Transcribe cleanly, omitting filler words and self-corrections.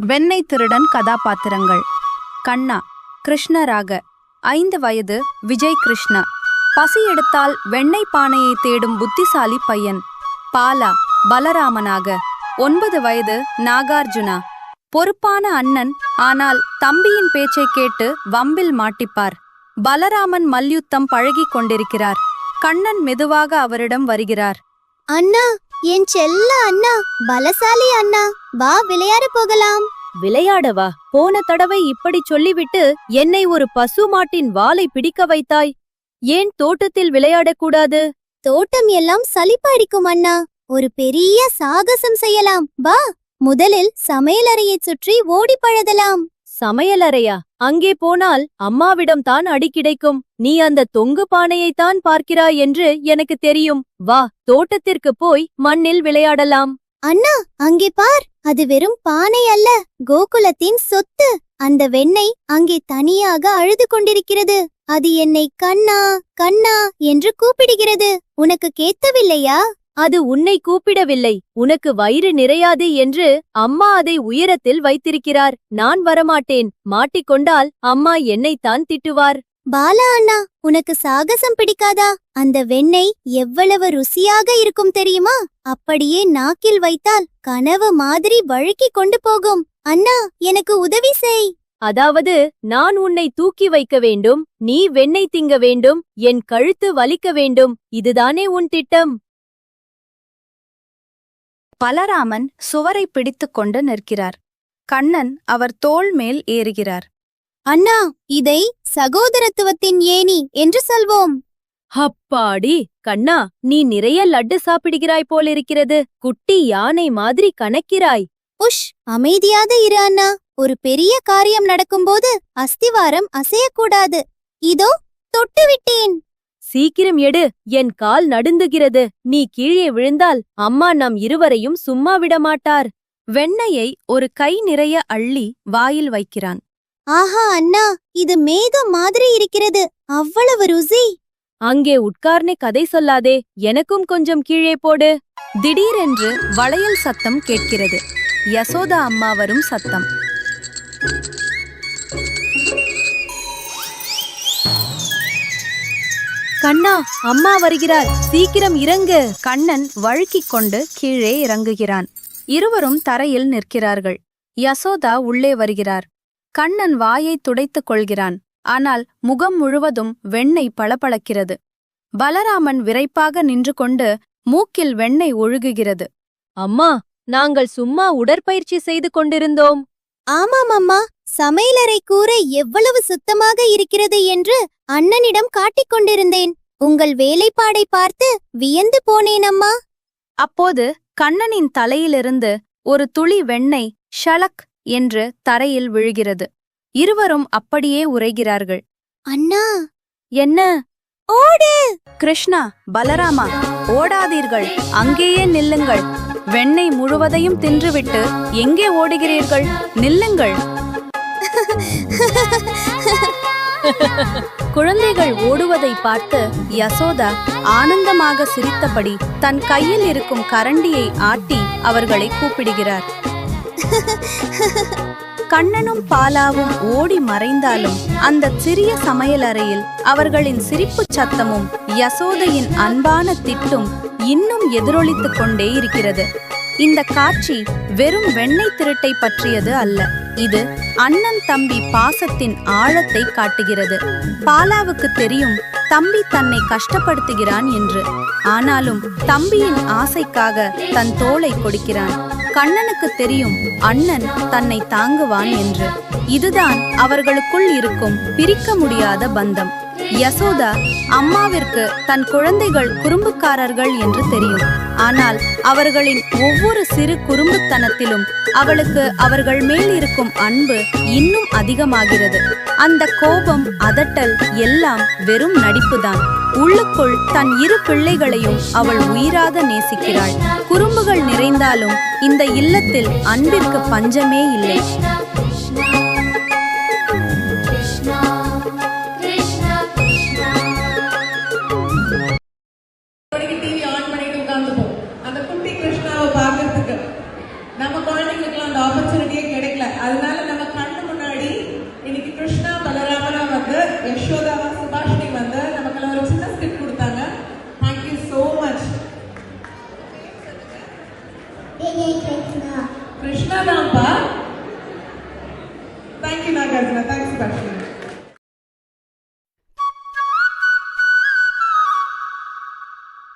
வெண்ணெய் திருடன் கதாபாத்திரங்கள். கண்ணா, கிருஷ்ணராக, 5 வயது, விஜய் கிருஷ்ணா. பசி எடுத்தால் வெண்ணெய் பானையை தேடும் புத்திசாலி பையன். பாலா, பலராமனாக, 9 வயது, நாகார்ஜுனா. பொறுப்பான அண்ணன், ஆனால் தம்பியின் பேச்சை கேட்டு வம்பில் மாட்டிப்பார். பலராமன் மல்யுத்தம் பழகிக் கொண்டிருக்கிறார். கண்ணன் மெதுவாக அவரிடம் வருகிறார். அண்ணா, என் செல்ல அண்ணா, பலசாலி அண்ணா, வா விளையாட போகலாம். விளையாடவா? போன தடவை இப்படி சொல்லிவிட்டு என்னை ஒரு பசு மாட்டின் வாலை பிடிக்க வைத்தாய். ஏன் தோட்டத்தில் விளையாடக்கூடாது? தோட்டம் எல்லாம் சலிப்படிக்கும் அண்ணா. ஒரு பெரிய சாகசம் செய்யலாம், வா. முதலில் சமையலறையை சுற்றி ஓடி பழதலாம். சமையலறையா? அங்கே போனால் அம்மாவிடம் தான் அடி கிடைக்கும். நீ அந்த தொங்கு பானையைத்தான் பார்க்கிறாய் என்று எனக்கு தெரியும். வா, தோட்டத்திற்கு போய் மண்ணில் விளையாடலாம். அண்ணா, அங்கே பார், அது வெறும் பானை அல்ல, கோகுலத்தின் சொத்து. அந்த வெண்ணெய் அங்கே தனியாக அழுது கொண்டிருக்கிறது. அது என்னை கண்ணா கண்ணா என்று கூப்பிடுகிறது. உனக்கு கேட்கவில்லையா? அது உன்னை கூப்பிடவில்லை. உனக்கு வயிறு நிறையாது என்று அம்மா அதை உயரத்தில் வைத்திருக்கிறார். நான் வரமாட்டேன். மாட்டிக்கொண்டால் அம்மா என்னைத்தான் திட்டுவார். பாலா அண்ணா, உனக்கு சாகசம் பிடிக்காதா? அந்த வெண்ணெய் எவ்வளவு ருசியாக இருக்கும் தெரியுமா? அப்படியே நாக்கில் வைத்தால் கனவு மாதிரி வழுக்கிக் கொண்டு போகும். அண்ணா, எனக்கு உதவி செய். அதாவது நான் உன்னை தூக்கி வைக்க வேண்டும், நீ வெண்ணெய் திங்க வேண்டும், என் கழுத்து வலிக்க வேண்டும். இதுதானே உன் திட்டம்? பலராமன் சுவரை பிடித்துக் கொண்டு நிற்கிறார். கண்ணன் அவர் தோள் மேல் ஏறுகிறார். அண்ணா, இதை சகோதரத்துவத்தின் ஏணி என்று சொல்வோம். அப்பாடி கண்ணா, நீ நிறைய லட்டு சாப்பிடுகிறாய் போலிருக்கிறது. குட்டி யானை மாதிரி கணக்கிறாய். உஷ், அமைதியாக இரு அண்ணா. ஒரு பெரிய காரியம் நடக்கும்போது அஸ்திவாரம் அசையக்கூடாது. இதோ தொட்டுவிட்டேன். சீக்கிரம் எடு, என் கால் நடுங்குகிறது. நீ கீழே விழுந்தால் அம்மா நம் இருவரையும் சும்மா விடமாட்டார். வெண்ணெயை ஒரு கை நிறைய அள்ளி வாயில் வைக்கிறான். ஆஹா அண்ணா, இது மேகம் மாதிரி இருக்கிறது. அவ்வளவு ருசி. அங்கே உட்கார்னே கதை சொல்லாதே, எனக்கும் கொஞ்சம் கீழே போடு. திடீரென்று வளையல் சத்தம் கேட்கிறது. யசோதா அம்மா வரும் சத்தம். கண்ணா, அம்மா வருகிறார், சீக்கிரம் இறங்கு. கண்ணன் வழுக்கிக் கொண்டு கீழே இறங்குகிறான். இருவரும் தரையில் நிற்கிறார்கள். யசோதா உள்ளே வருகிறார். கண்ணன் வாயை துடைத்துக் கொள்கிறான். ஆனால் முகம் முழுவதும் வெண்ணெய் பளபளக்கிறது. பலராமன் விரைப்பாக நின்று கொண்டு மூக்கில் வெண்ணெய் ஒழுகுகிறது. அம்மா, நாங்கள் சும்மா உடற்பயிற்சி செய்து கொண்டிருந்தோம். ஆமாம் அம்மா, சமையலறை கூரை எவ்வளவு சுத்தமாக இருக்கிறது என்று அண்ணனிடம் காட்டிக் கொண்டிருந்தேன். உங்கள் வேலைப்பாடை பார்த்து வியந்து போனேன் அம்மா. அப்போது கண்ணனின் தலையிலிருந்து ஒரு துளி வெண்ணெய் ஷலக் என்று தரையில் விழுகிறது. இருவரும் அப்படியே உறைகிறார்கள். அண்ணா. என்ன? ஓடு! கிருஷ்ணா, பலராமா, ஓடாதீர்கள், அங்கேயே நில்லுங்கள். வெண்ணெய் முழுவதையும் தின்றுவிட்டு எங்கே ஓடுகிறீர்கள்? நில்லுங்கள். குழந்தைகள் ஓடுவதை பார்த்து யசோதா ஆனந்தமாக சிரித்தபடி தன் கையில் இருக்கும் கரண்டியை ஆட்டி அவர்களை கூப்பிடுகிறார். கண்ணனும் பாலாவும் ஓடி மறைந்தாலும் அந்த சிறிய சமையலறையில் அவர்களின் சிரிப்புச் சத்தமும் யசோதையின் அன்பான திட்டும் இன்னும் எதிரொலித்துக் கொண்டே இருக்கிறது. இந்த காட்சி வெறும் வெண்ணெய் திருட்டை பற்றியது அல்ல. இது அண்ணன் தம்பி பாசத்தின் ஆழத்தை காட்டுகிறது. பாலாவுக்கு தெரியும் தம்பி தன்னை கஷ்டப்படுத்துகிறான் என்று. ஆனாலும் தம்பியின் ஆசைக்காக தன் தோளை கொடுக்கிறான். கண்ணனுக்கு தெரியும் அண்ணன் தன்னை தாங்குவான் என்று. இதுதான் அவர்களுக்குள் இருக்கும் பிரிக்க முடியாத பந்தம். யசோதா அம்மாவிற்கு தன் குழந்தைகள் குறும்புக்காரர்கள் என்று தெரியும். ஆனால் அவர்களின் ஒவ்வொரு சிறு குறும்புத்தனத்திலும் அவளுக்கு அவர்கள் மேல் இருக்கும் அன்பு இன்னும் அதிகமாகிறது. அந்த கோபம், அதட்டல் எல்லாம் வெறும் நடிப்புதான். உள்ளுக்குள் தன் 2 பிள்ளைகளையும் அவள் உயிராக நேசிக்கிறாள். குறும்புகள் நிறைந்தாலும் இந்த இல்லத்தில் அன்பிற்கு பஞ்சமே இல்லை.